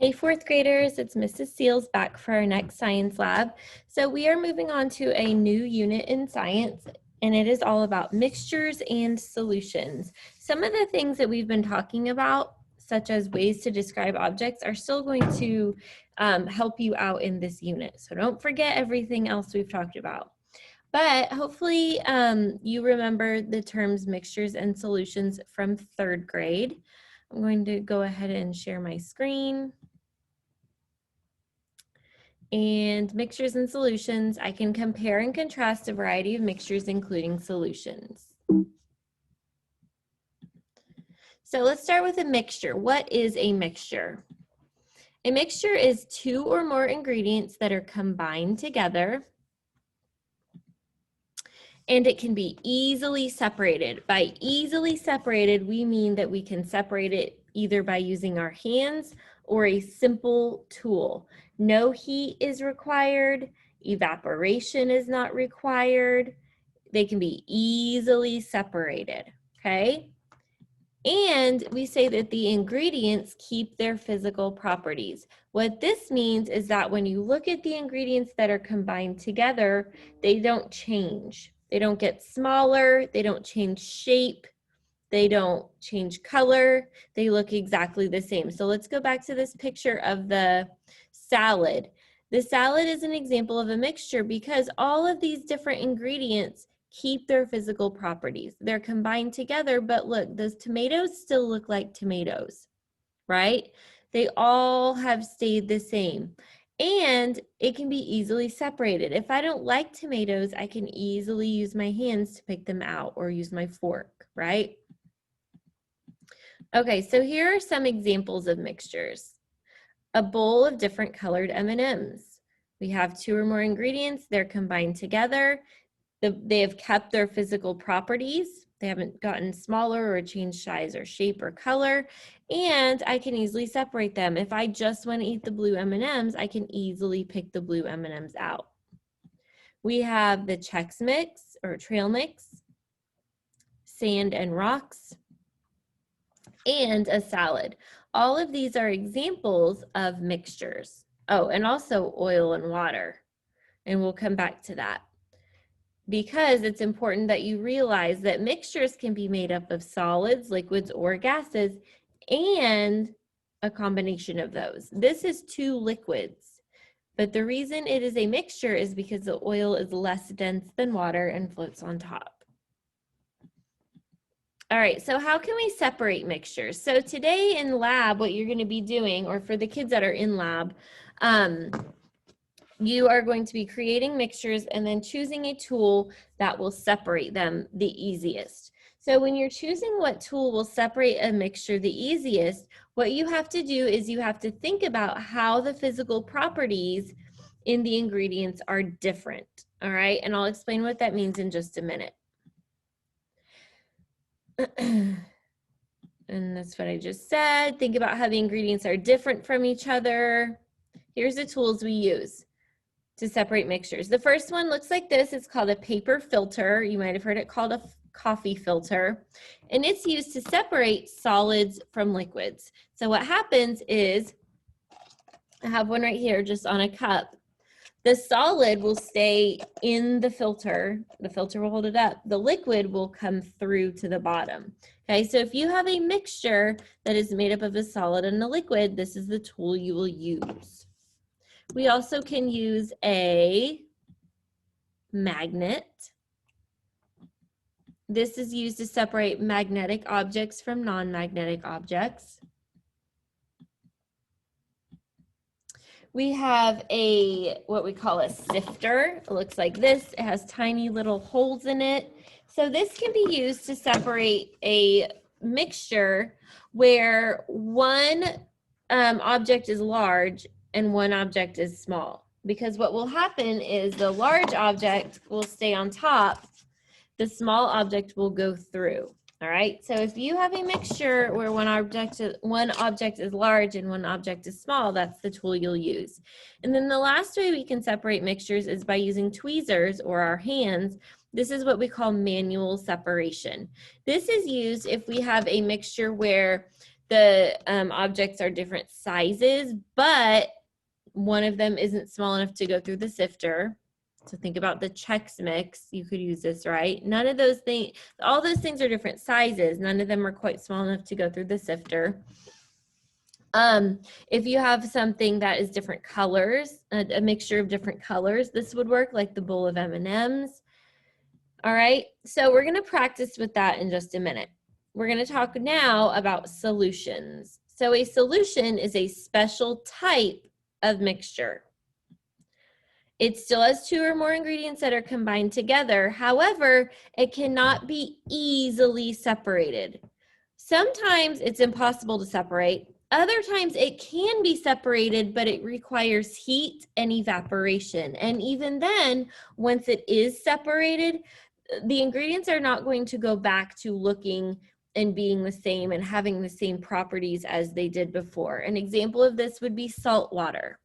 Hey, fourth graders, it's Mrs. Seals back for our next science lab. So we are moving on to a new unit in science, and it is all about mixtures and solutions. Some of the things that we've been talking about, such as ways to describe objects, are still going to help you out in this unit. So don't forget everything else we've talked about. But hopefully you remember the terms mixtures and solutions from third grade. I'm going to go ahead and share my screen. And mixtures and solutions, I can compare and contrast a variety of mixtures, including solutions. So let's start with a mixture. What is a mixture? A mixture is two or more ingredients that are combined together, and it can be easily separated. By easily separated, we mean that we can separate it either by using our hands or a simple tool. No heat is required. Evaporation is not required. They can be easily separated, okay? And we say that the ingredients keep their physical properties. What this means is that when you look at the ingredients that are combined together, they don't change. They don't get smaller, they don't change shape, they don't change color, they look exactly the same. So let's go back to this picture of the salad. The salad is an example of a mixture because all of these different ingredients keep their physical properties. They're combined together, but look, those tomatoes still look like tomatoes, right? They all have stayed the same. And it can be easily separated. If I don't like tomatoes, I can easily use my hands to pick them out or use my fork, right? Okay, so here are some examples of mixtures. A bowl of different colored M&Ms. We have two or more ingredients, they're combined together. They have kept their physical properties. They haven't gotten smaller or changed size or shape or color, and I can easily separate them. If I just want to eat the blue M&Ms, I can easily pick the blue M&Ms out. We have the Chex Mix or trail mix, sand and rocks, and a salad. All of these are examples of mixtures. Oh, and also oil and water, and we'll come back to that, because it's important that you realize that mixtures can be made up of solids, liquids, or gases, and a combination of those. This is two liquids, but the reason it is a mixture is because the oil is less dense than water and floats on top. All right, so how can we separate mixtures? So today in lab, what you're going to be doing, or for the kids that are in lab, you are going to be creating mixtures and then choosing a tool that will separate them the easiest. So when you're choosing what tool will separate a mixture the easiest, what you have to do is you have to think about how the physical properties in the ingredients are different, all right? And I'll explain what that means in just a minute. And that's what I just said. Think about how the ingredients are different from each other. Here's the tools we use to separate mixtures. The first one looks like this. It's called a paper filter. You might have heard it called a coffee filter. And it's used to separate solids from liquids. So what happens is, I have one right here just on a cup. The solid will stay in the filter. The filter will hold it up. The liquid will come through to the bottom. Okay, so if you have a mixture that is made up of a solid and a liquid, this is the tool you will use. We also can use a magnet. This is used to separate magnetic objects from non-magnetic objects. We have what we call a sifter. It looks like this. It has tiny little holes in it. So this can be used to separate a mixture where one object is large and one object is small. Because what will happen is the large object will stay on top, the small object will go through. All right, so if you have a mixture where one object is large and one object is small, that's the tool you'll use. And then the last way we can separate mixtures is by using tweezers or our hands. This is what we call manual separation. This is used if we have a mixture where the objects are different sizes, but one of them isn't small enough to go through the sifter. So think about the Chex Mix. You could use this, right? None of those things, all those things are different sizes. None of them are quite small enough to go through the sifter. If you have something that is different colors, a mixture of different colors, this would work, like the bowl of M&Ms. All right, so we're gonna practice with that in just a minute. We're gonna talk now about solutions. So a solution is a special type of mixture. It still has two or more ingredients that are combined together. However, it cannot be easily separated. Sometimes it's impossible to separate. Other times it can be separated, but it requires heat and evaporation. And even then, once it is separated, the ingredients are not going to go back to looking and being the same and having the same properties as they did before. An example of this would be salt water.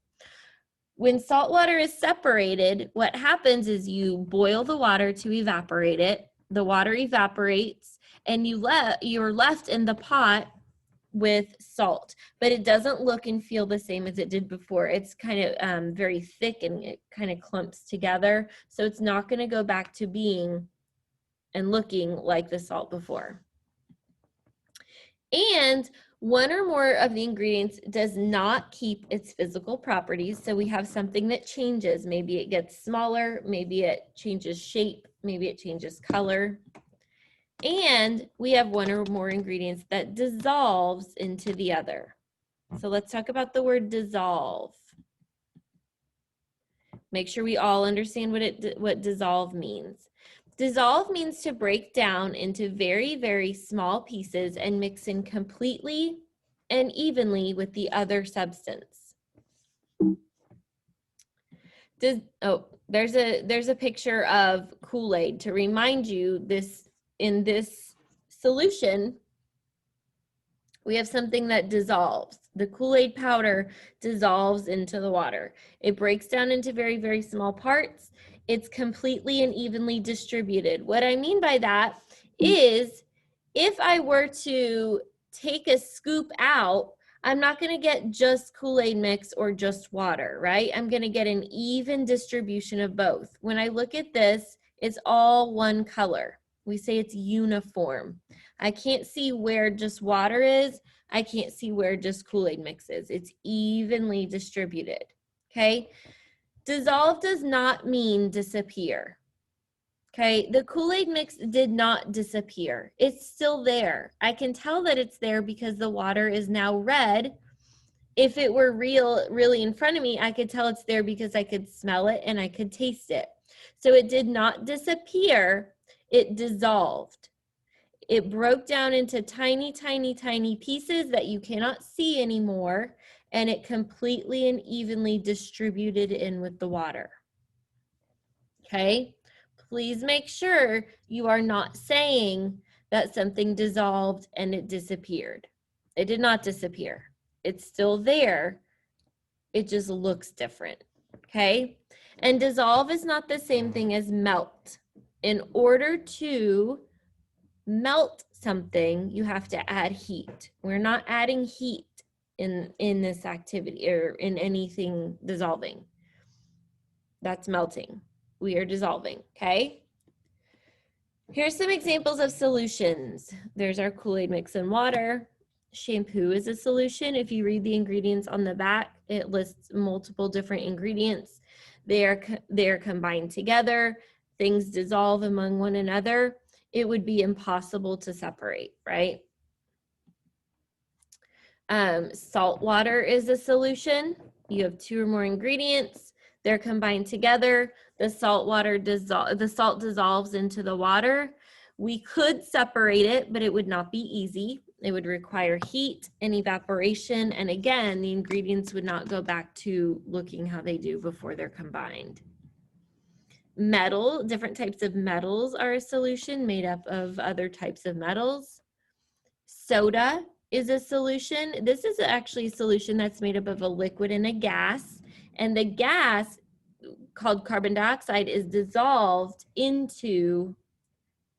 When salt water is separated, what happens is you boil the water to evaporate it. The water evaporates, and you're left in the pot with salt, but it doesn't look and feel the same as it did before. It's kind of very thick, and it kind of clumps together. So it's not going to go back to being and looking like the salt before. And one or more of the ingredients does not keep its physical properties. So we have something that changes. Maybe it gets smaller, maybe it changes shape, maybe it changes color. And we have one or more ingredients that dissolves into the other. So let's talk about the word dissolve. Make sure we all understand what dissolve means. Dissolve means to break down into very, very small pieces and mix in completely and evenly with the other substance. There's a picture of Kool-Aid to remind you this. In this solution, we have something that dissolves. The Kool-Aid powder dissolves into the water. It breaks down into very, very small parts. It's completely and evenly distributed. What I mean by that is if I were to take a scoop out, I'm not going to get just Kool-Aid mix or just water, right? I'm going to get an even distribution of both. When I look at this, it's all one color. We say it's uniform. I can't see where just water is. I can't see where just Kool-Aid mix is. It's evenly distributed, okay? Dissolve does not mean disappear, okay? The Kool-Aid mix did not disappear. It's still there. I can tell that it's there because the water is now red. If it were really in front of me, I could tell it's there because I could smell it and I could taste it. So it did not disappear. It dissolved. It broke down into tiny, tiny, tiny pieces that you cannot see anymore, and it completely and evenly distributed in with the water. Okay? Please make sure you are not saying that something dissolved and it disappeared. It did not disappear. It's still there. It just looks different. Okay? And dissolve is not the same thing as melt. In order to melt something, you have to add heat. We're not adding heat in this activity or in anything dissolving. That's melting. We are dissolving, okay? Here's some examples of solutions. There's our Kool-Aid mix and water. Shampoo is a solution. If you read the ingredients on the back, it lists multiple different ingredients. They are combined together. Things dissolve among one another. It would be impossible to separate, right? Salt water is a solution. You have two or more ingredients. They're combined together. The salt dissolves into the water. We could separate it, but it would not be easy. It would require heat and evaporation. And again, the ingredients would not go back to looking how they do before they're combined. Metal, different types of metals are a solution made up of other types of metals. Soda is a solution. This is actually a solution that's made up of a liquid and a gas. And the gas, called carbon dioxide, is dissolved into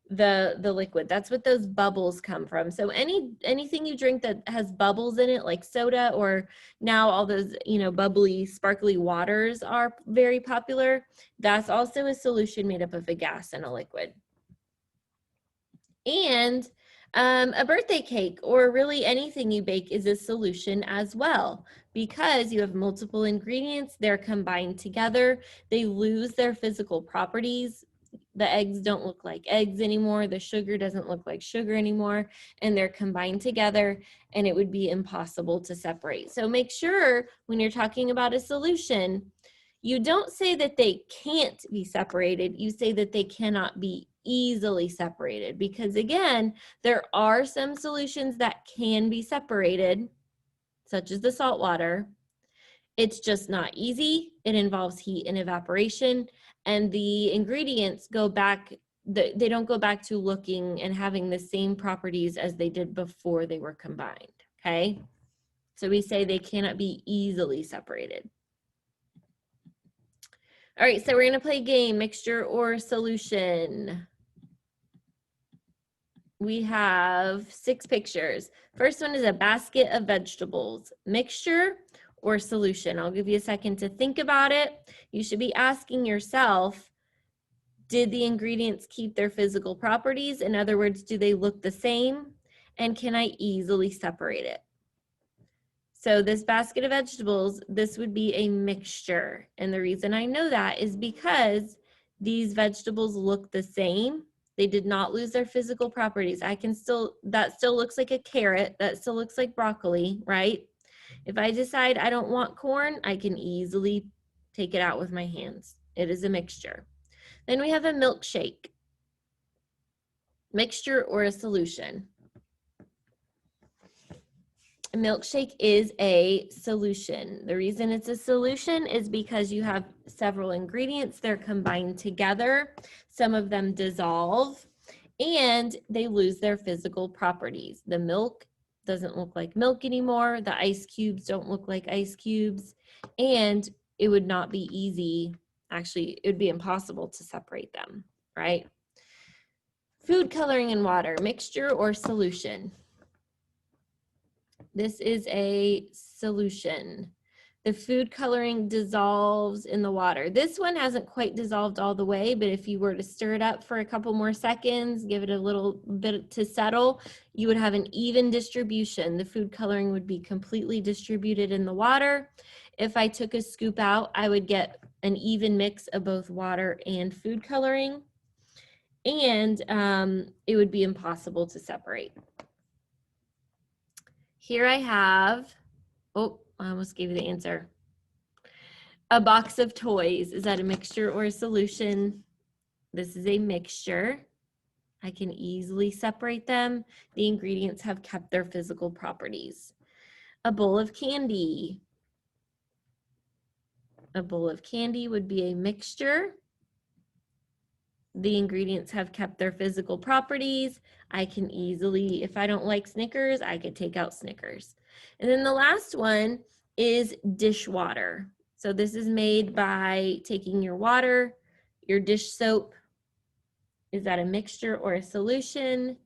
the liquid. That's what those bubbles come from. So anything you drink that has bubbles in it, like soda, or now all those, you know, bubbly, sparkly waters are very popular. That's also a solution made up of a gas and a liquid. And a birthday cake, or really anything you bake, is a solution as well, because you have multiple ingredients, they're combined together, they lose their physical properties. The eggs don't look like eggs anymore, the sugar doesn't look like sugar anymore, and they're combined together, and it would be impossible to separate. So make sure when you're talking about a solution, you don't say that they can't be separated, you say that they cannot be easily separated, because again, there are some solutions that can be separated, such as the salt water. It's just not easy. It involves heat and evaporation, and the ingredients go back, they don't go back to looking and having the same properties as they did before they were combined, okay? So we say they cannot be easily separated. All right, so we're gonna play a game, mixture or solution. We have 6 pictures. First one is a basket of vegetables, mixture or solution. I'll give you a second to think about it. You should be asking yourself, did the ingredients keep their physical properties? In other words, do they look the same? And can I easily separate it? So this basket of vegetables, this would be a mixture. And the reason I know that is because these vegetables look the same. They did not lose their physical properties. That still looks like a carrot. That still looks like broccoli, right? If I decide I don't want corn, I can easily take it out with my hands. It is a mixture. Then we have a milkshake. Mixture or a solution? A milkshake is a solution. The reason it's a solution is because you have several ingredients, they're combined together, some of them dissolve, and they lose their physical properties. The milk doesn't look like milk anymore, the ice cubes don't look like ice cubes, and it would not be easy, actually, it would be impossible to separate them, right? Food coloring and water, mixture or solution? This is a solution. The food coloring dissolves in the water. This one hasn't quite dissolved all the way, but if you were to stir it up for a couple more seconds, give it a little bit to settle, you would have an even distribution. The food coloring would be completely distributed in the water. If I took a scoop out, I would get an even mix of both water and food coloring, and it would be impossible to separate. Here I have, oh, I almost gave you the answer. A box of toys. Is that a mixture or a solution? This is a mixture. I can easily separate them. The ingredients have kept their physical properties. A bowl of candy. A bowl of candy would be a mixture. The ingredients have kept their physical properties. I can easily, if I don't like Snickers, I could take out Snickers. And then the last one is dishwater. So this is made by taking your water, your dish soap. Is that a mixture or a solution?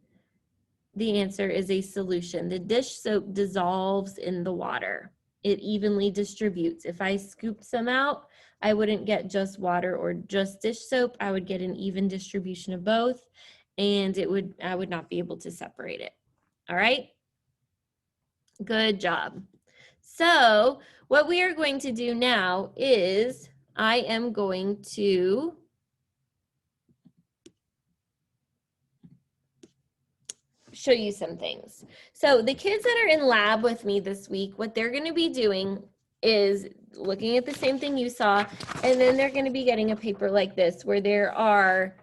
The answer is a solution. The dish soap dissolves in the water. It evenly distributes. If I scooped some out, I wouldn't get just water or just dish soap. I would get an even distribution of both, and I would not be able to separate it. All right? Good job. So what we are going to do now is I am going to show you some things. So the kids that are in lab with me this week, what they're going to be doing is looking at the same thing you saw, and then they're going to be getting a paper like this where there are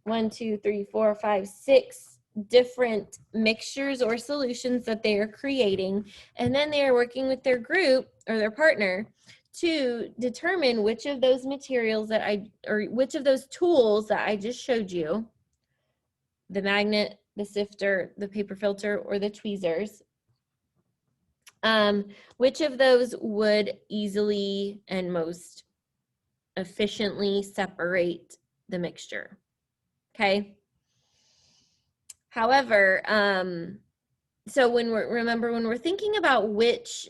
1, 2, 3, 4, 5, 6 different mixtures or solutions that they are creating, and then they are working with their group or their partner to determine which of those materials or which of those tools that I just showed you, the magnet, the sifter, the paper filter, or the tweezers, which of those would easily and most efficiently separate the mixture, okay? However, so when we're thinking about which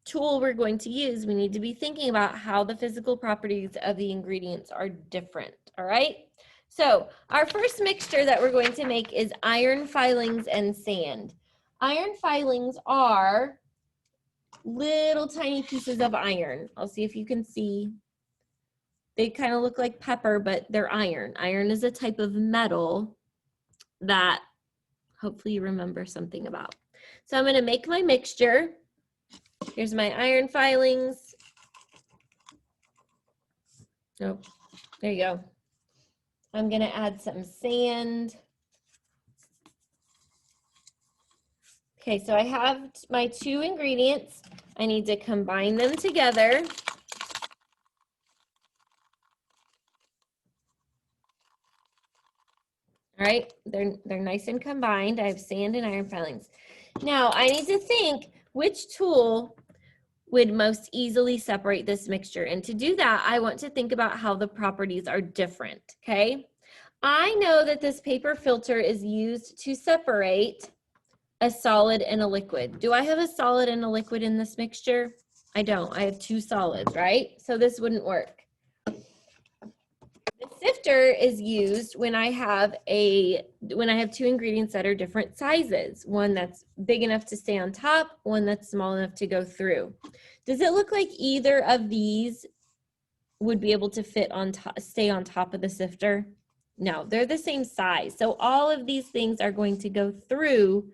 tool we're going to use, we need to be thinking about how the physical properties of the ingredients are different, all right? So our first mixture that we're going to make is iron filings and sand. Iron filings are little tiny pieces of iron. I'll see if you can see. They kind of look like pepper, but they're iron. Iron is a type of metal that hopefully you remember something about. So I'm going to make my mixture. Here's my iron filings. Oh, there you go. I'm going to add some sand. Okay, so I have my two ingredients. I need to combine them together. All right, they're nice and combined. I have sand and iron filings. Now I need to think which tool would most easily separate this mixture. And to do that, I want to think about how the properties are different, okay? I know that this paper filter is used to separate a solid and a liquid. Do I have a solid and a liquid in this mixture? I don't. I have two solids, right? So this wouldn't work. The sifter is used when I have two ingredients that are different sizes, one that's big enough to stay on top, one that's small enough to go through. Does it look like either of these would be able to fit on top, stay on top of the sifter? No, they're the same size. So all of these things are going to go through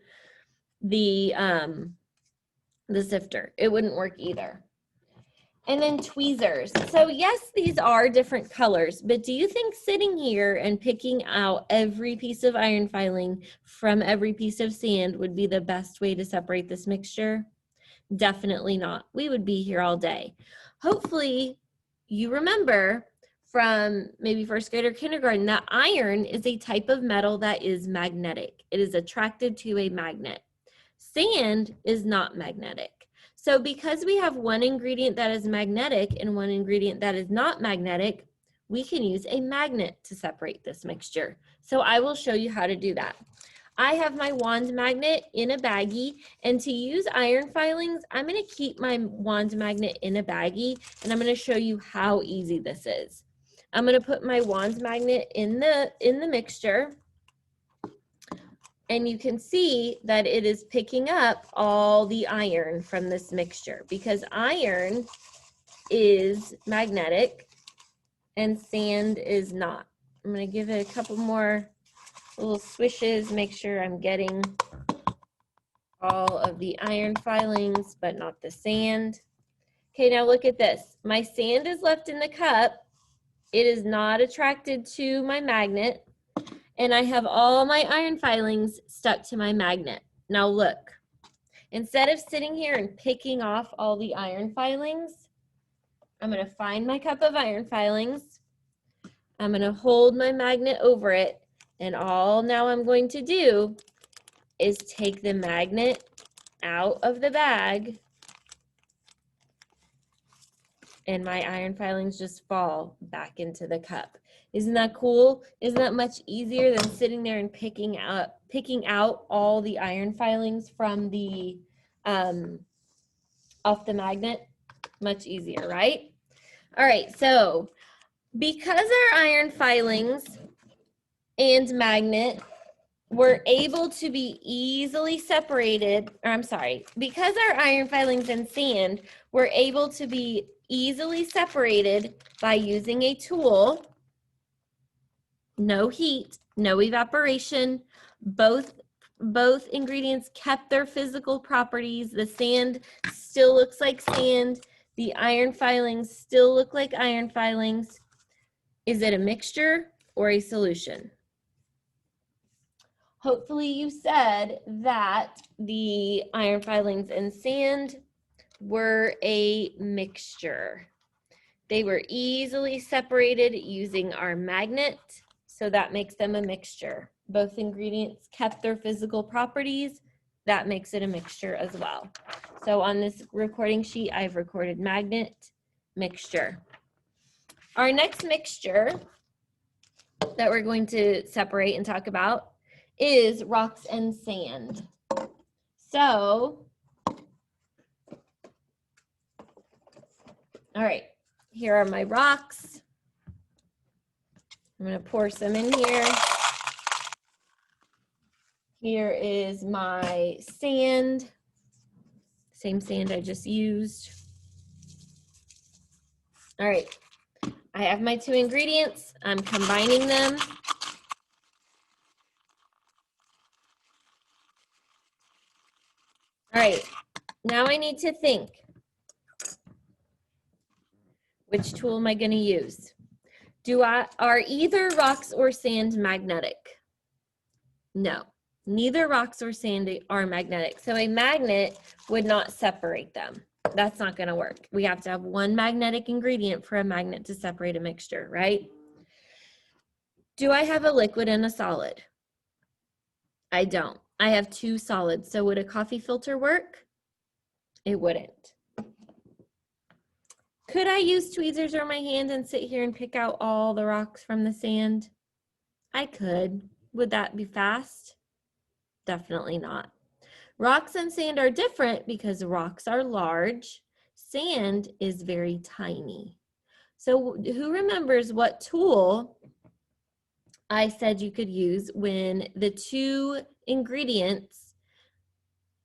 the sifter. It wouldn't work either. And then tweezers. So yes, these are different colors, but do you think sitting here and picking out every piece of iron filing from every piece of sand would be the best way to separate this mixture? Definitely not. We would be here all day. Hopefully you remember from maybe first grade or kindergarten that iron is a type of metal that is magnetic. It is attracted to a magnet. Sand is not magnetic. So because we have one ingredient that is magnetic and one ingredient that is not magnetic, we can use a magnet to separate this mixture. So I will show you how to do that. I have my wand magnet in a baggie, and to use iron filings, I'm going to keep my wand magnet in a baggie, and I'm going to show you how easy this is. I'm going to put my wand magnet in the mixture. And you can see that it is picking up all the iron from this mixture because iron is magnetic and sand is not. I'm going to give it a couple more little swishes, make sure I'm getting all of the iron filings, but not the sand. Okay, now look at this. My sand is left in the cup. It is not attracted to my magnet. And I have all my iron filings stuck to my magnet. Now look, instead of sitting here and picking off all the iron filings, I'm going to find my cup of iron filings. I'm going to hold my magnet over it. And all now I'm going to do is take the magnet out of the bag. And my iron filings just fall back into the cup. Isn't that cool? Isn't that much easier than sitting there and picking out all the iron filings from the off the magnet? Much easier, right? All right, so because our iron filings and magnet were able to be easily separated, or I'm sorry, because our iron filings and sand were able to be easily separated by using a tool, no heat, no evaporation, both ingredients kept their physical properties. The sand still looks like sand. The iron filings still look like iron filings. Is it a mixture or a solution? Hopefully you said that the iron filings and sand were a mixture. They were easily separated using our magnet, so that makes them a mixture. Both ingredients kept their physical properties. That makes it a mixture as well. So on this recording sheet, I've recorded magnet, mixture. Our next mixture that we're going to separate and talk about is rocks and sand. So, all right, here are my rocks. I'm going to pour some in here. Here is my sand, same sand I just used. All right, I have my 2 ingredients. I'm combining them. All right, now I need to think. Which tool am I going to use? Are either rocks or sand magnetic? No, neither rocks or sand are magnetic. So a magnet would not separate them. That's not going to work. We have to have one magnetic ingredient for a magnet to separate a mixture, right? Do I have a liquid and a solid? I don't. I have 2 solids. So would a coffee filter work? It wouldn't. Could I use tweezers or my hand and sit here and pick out all the rocks from the sand? I could. Would that be fast? Definitely not. Rocks and sand are different because rocks are large, sand is very tiny. So who remembers what tool I said you could use when the 2 ingredients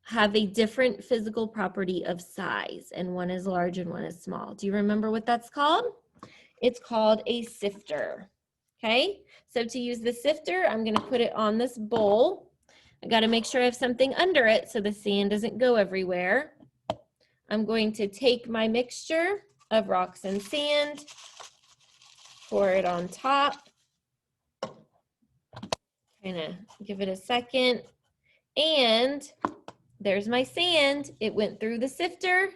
have a different physical property of size, and one is large and one is small? Do you remember what that's called? It's called a sifter. Okay, so to use the sifter, I'm going to put it on this bowl. I got to make sure I have something under it so the sand doesn't go everywhere. I'm going to take my mixture of rocks and sand, pour it on top, kind of give it a second, and there's my sand. It went through the sifter.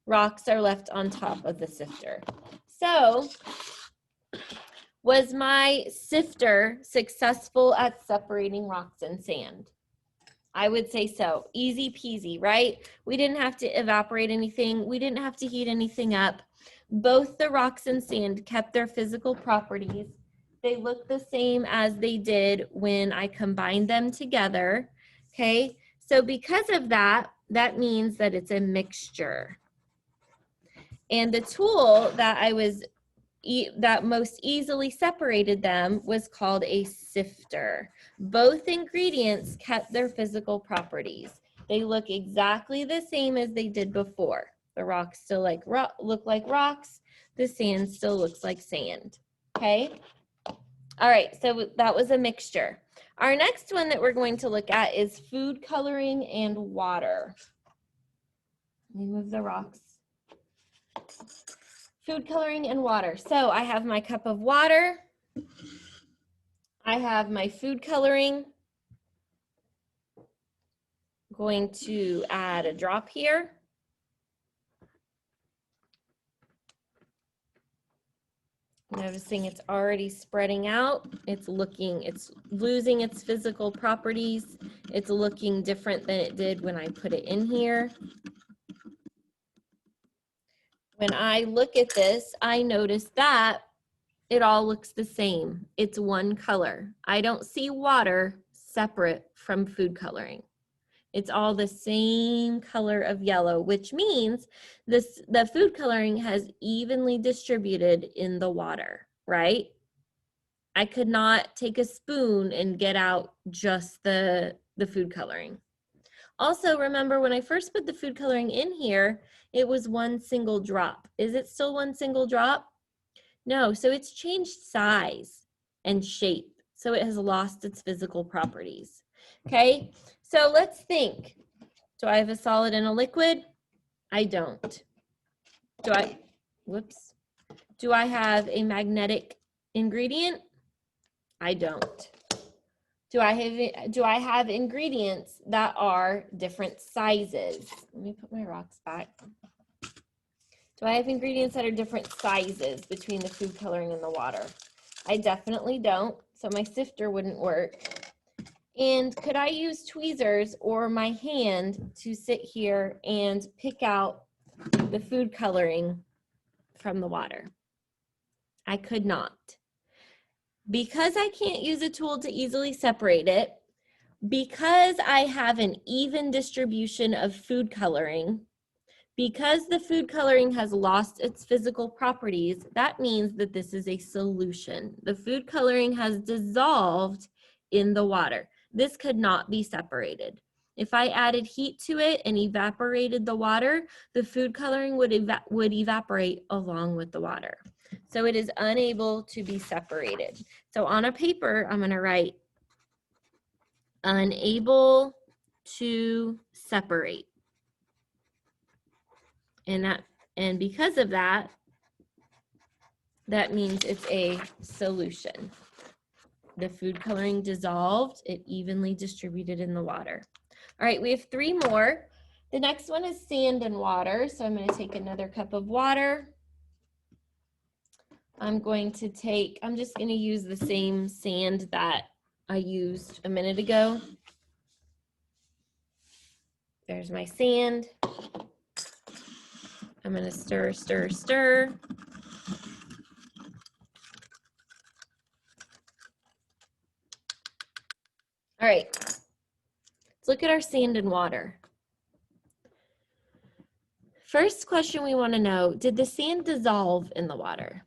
Rocks are left on top of the sifter. So, was my sifter successful at separating rocks and sand? I would say so. Easy peasy, right? We didn't have to evaporate anything. We didn't have to heat anything up. Both the rocks and sand kept their physical properties. They look the same as they did when I combined them together, okay? So because of that, that means that it's a mixture. And the tool that that most easily separated them was called a sifter. Both ingredients kept their physical properties. They look exactly the same as they did before. The rocks still look like rocks. The sand still looks like sand. Okay? All right, so that was a mixture. Our next one that we're going to look at is food coloring and water. Let me move the rocks. Food coloring and water. So I have my cup of water. I have my food coloring. I'm going to add a drop here. Noticing it's already spreading out. It's losing its physical properties. It's looking different than it did when I put it in here. When I look at this, I notice that it all looks the same. It's one color. I don't see water separate from food coloring. It's all the same color of yellow, which means the food coloring has evenly distributed in the water, right? I could not take a spoon and get out just the food coloring. Also, remember when I first put the food coloring in here, it was one single drop. Is it still one single drop? No, so it's changed size and shape. So it has lost its physical properties. Okay, so let's think. Do I have a solid and a liquid? I don't. Do I have a magnetic ingredient? I don't. Do I have ingredients that are different sizes? Let me put my rocks back. Do I have ingredients that are different sizes between the food coloring and the water? I definitely don't, so my sifter wouldn't work. And could I use tweezers or my hand to sit here and pick out the food coloring from the water? I could not. Because I can't use a tool to easily separate it, Because I have an even distribution of food coloring, because the food coloring has lost its physical properties, that means that this is a solution. The food coloring has dissolved in the water. This could not be separated. If I added heat to it and evaporated the water, the food coloring would evaporate along with the water. So it is unable to be separated. So on a paper, I'm going to write unable to separate. And because of that, that means it's a solution. The food coloring dissolved, it evenly distributed in the water. All right, we have 3 more. The next one is sand and water. So I'm going to take another cup of water. I'm just going to use the same sand that I used a minute ago. There's my sand. I'm going to stir, stir, stir. All right, let's look at our sand and water. First question we want to know, did the sand dissolve in the water?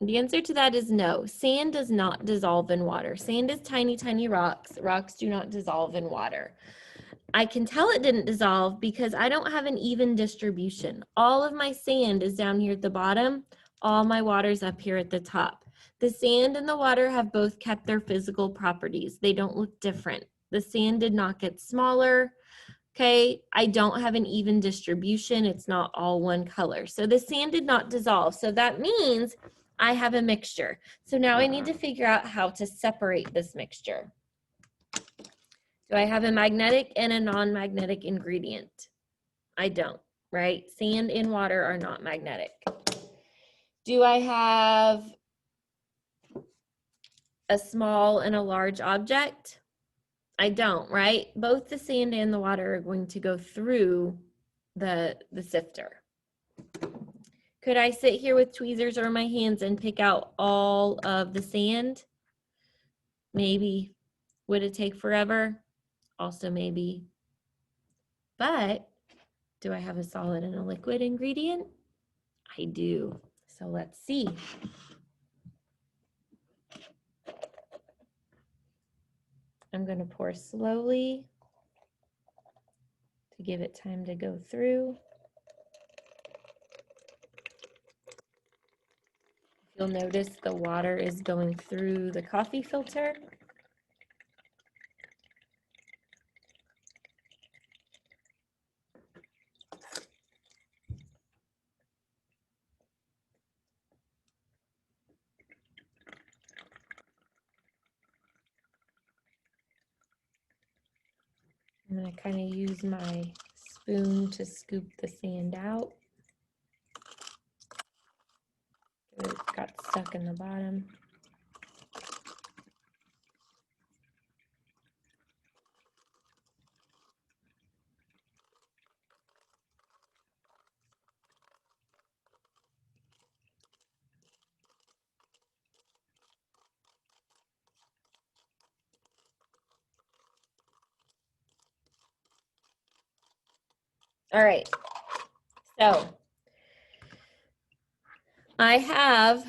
The answer to that is no. Sand does not dissolve in water. Sand is tiny, tiny rocks. Rocks do not dissolve in water. I can tell it didn't dissolve because I don't have an even distribution. All of my sand is down here at the bottom. All my water's up here at the top. The sand and the water have both kept their physical properties. They don't look different. The sand did not get smaller. Okay, I don't have an even distribution. It's not all one color. So the sand did not dissolve. So that means I have a mixture. So now I need to figure out how to separate this mixture. Do I have a magnetic and a non-magnetic ingredient? I don't, right? Sand and water are not magnetic. Do I have a small and a large object? I don't, right? Both the sand and the water are going to go through the sifter. Could I sit here with tweezers or my hands and pick out all of the sand? Maybe. Would it take forever? Also maybe. But do I have a solid and a liquid ingredient? I do. So let's see. I'm going to pour slowly to give it time to go through. You'll notice the water is going through the coffee filter. I'm going to kind of use my spoon to scoop the sand out. It got stuck in the bottom. All right, so I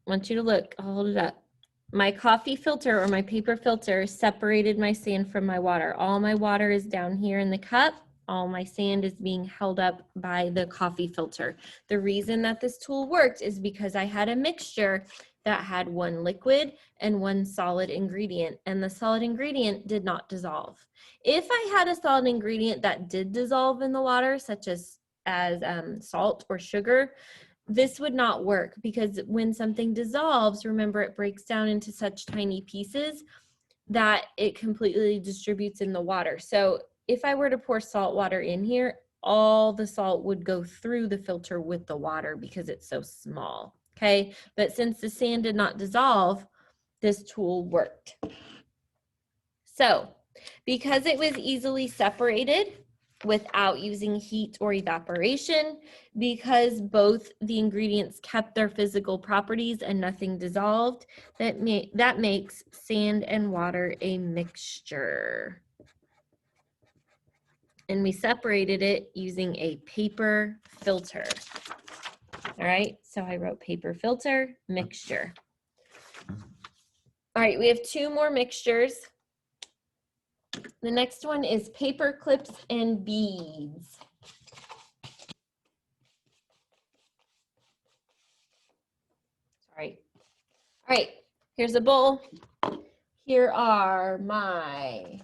want you to look, I'll hold it up. My coffee filter or my paper filter separated my sand from my water. All my water is down here in the cup. All my sand is being held up by the coffee filter. The reason that this tool worked is because I had a mixture that had one liquid and one solid ingredient, and the solid ingredient did not dissolve. If I had a solid ingredient that did dissolve in the water, such as salt or sugar, this would not work because when something dissolves, remember, it breaks down into such tiny pieces that it completely distributes in the water. So if I were to pour salt water in here, all the salt would go through the filter with the water because it's so small, okay? But since the sand did not dissolve, this tool worked. So because it was easily separated, without using heat or evaporation because both the ingredients kept their physical properties and nothing dissolved. That makes sand and water a mixture. And we separated it using a paper filter. All right, so I wrote paper filter, mixture. All right, we have 2 more mixtures. The next one is paper clips and beads. Sorry. All right, here's a bowl. Here are my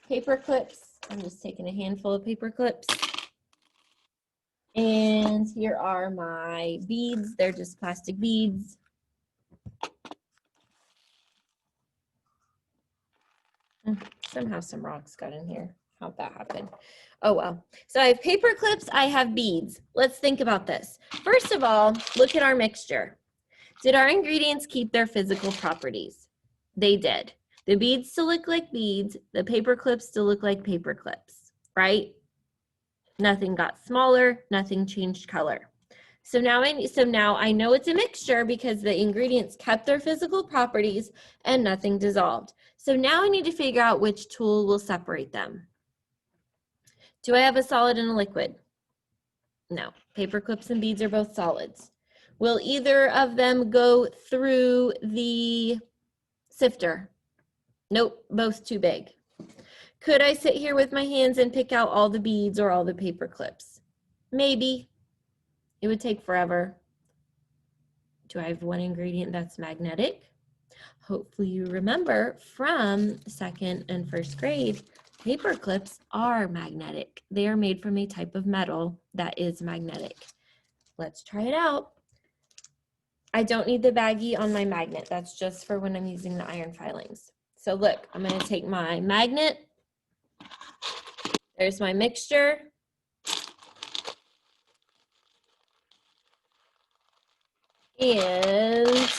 paper clips. I'm just taking a handful of paper clips. And here are my beads. They're just plastic beads. Somehow some rocks got in here. How'd that happen? Oh, well. So I have paper clips, I have beads. Let's think about this. First of all, look at our mixture. Did our ingredients keep their physical properties? They did. The beads still look like beads. The paper clips still look like paper clips, right? Nothing got smaller, nothing changed color. So now I know it's a mixture because the ingredients kept their physical properties and nothing dissolved. So now I need to figure out which tool will separate them. Do I have a solid and a liquid? No. Paper clips and beads are both solids. Will either of them go through the sifter? Nope, both too big. Could I sit here with my hands and pick out all the beads or all the paper clips? Maybe. It would take forever. Do I have one ingredient that's magnetic? Hopefully you remember from 2nd and 1st grade, paper clips are magnetic. They are made from a type of metal that is magnetic. Let's try it out. I don't need the baggie on my magnet. That's just for when I'm using the iron filings. So look, I'm going to take my magnet. There's my mixture. And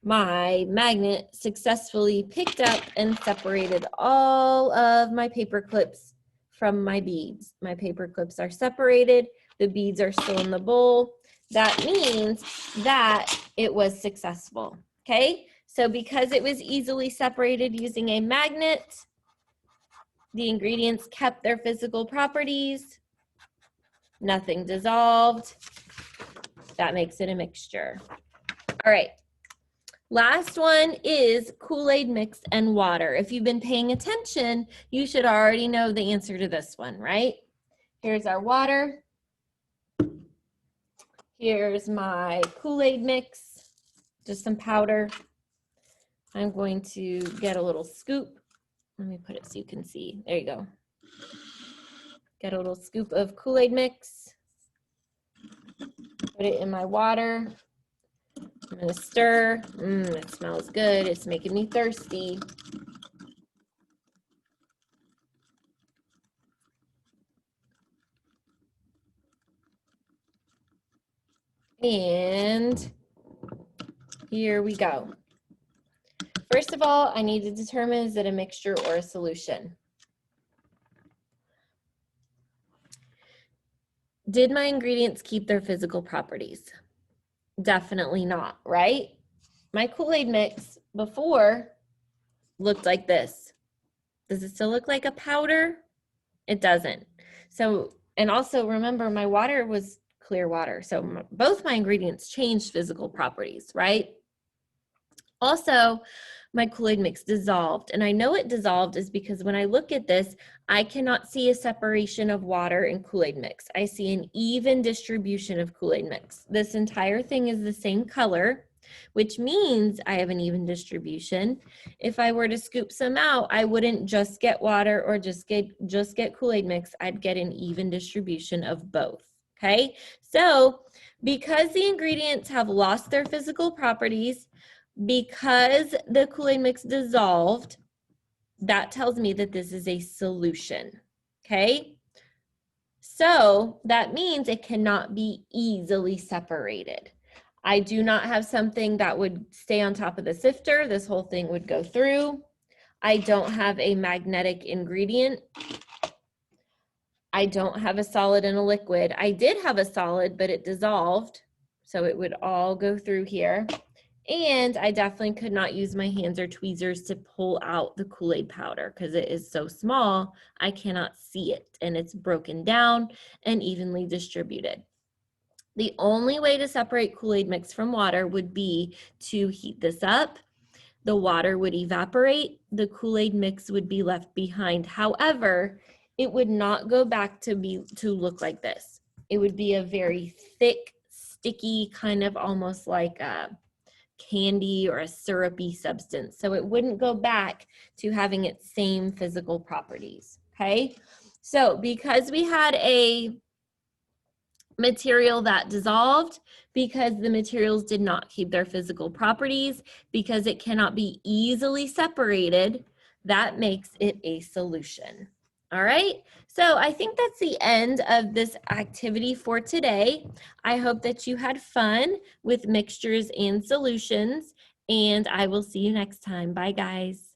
my magnet successfully picked up and separated all of my paper clips from my beads. My paper clips are separated. The beads are still in the bowl. That means that it was successful, okay? So because it was easily separated using a magnet, the ingredients kept their physical properties. Nothing dissolved. That makes it a mixture. All right. Last one is Kool-Aid mix and water. If you've been paying attention, you should already know the answer to this one, right? Here's our water. Here's my Kool-Aid mix, just some powder. I'm going to get a little scoop. Let me put it so you can see. There you go. Get a little scoop of Kool-Aid mix. Put it in my water. I'm going to stir. It smells good. It's making me thirsty. And here we go. First of all, I need to determine is it a mixture or a solution. Did my ingredients keep their physical properties? Definitely not, right? My Kool-Aid mix before looked like this. Does it still look like a powder? It doesn't. So, and also remember my water was clear water. So both my ingredients changed physical properties, right? Also, my Kool-Aid mix dissolved. And I know it dissolved is because when I look at this, I cannot see a separation of water and Kool-Aid mix. I see an even distribution of Kool-Aid mix. This entire thing is the same color, which means I have an even distribution. If I were to scoop some out, I wouldn't just get water or just get Kool-Aid mix. I'd get an even distribution of both. Okay, so because the ingredients have lost their physical properties, because the Kool-Aid mix dissolved, that tells me that this is a solution, okay? So that means it cannot be easily separated. I do not have something that would stay on top of the sifter. This whole thing would go through. I don't have a magnetic ingredient. I don't have a solid and a liquid. I did have a solid, but it dissolved. So it would all go through here. And I definitely could not use my hands or tweezers to pull out the Kool-Aid powder because it is so small, I cannot see it. And it's broken down and evenly distributed. The only way to separate Kool-Aid mix from water would be to heat this up. The water would evaporate. The Kool-Aid mix would be left behind. However, it would not go back to look like this. It would be a very thick, sticky, kind of almost like a candy or a syrupy substance. So it wouldn't go back to having its same physical properties, okay? So because we had a material that dissolved, because the materials did not keep their physical properties, because it cannot be easily separated, that makes it a solution. All right, so I think that's the end of this activity for today. I hope that you had fun with mixtures and solutions, and I will see you next time. Bye, guys.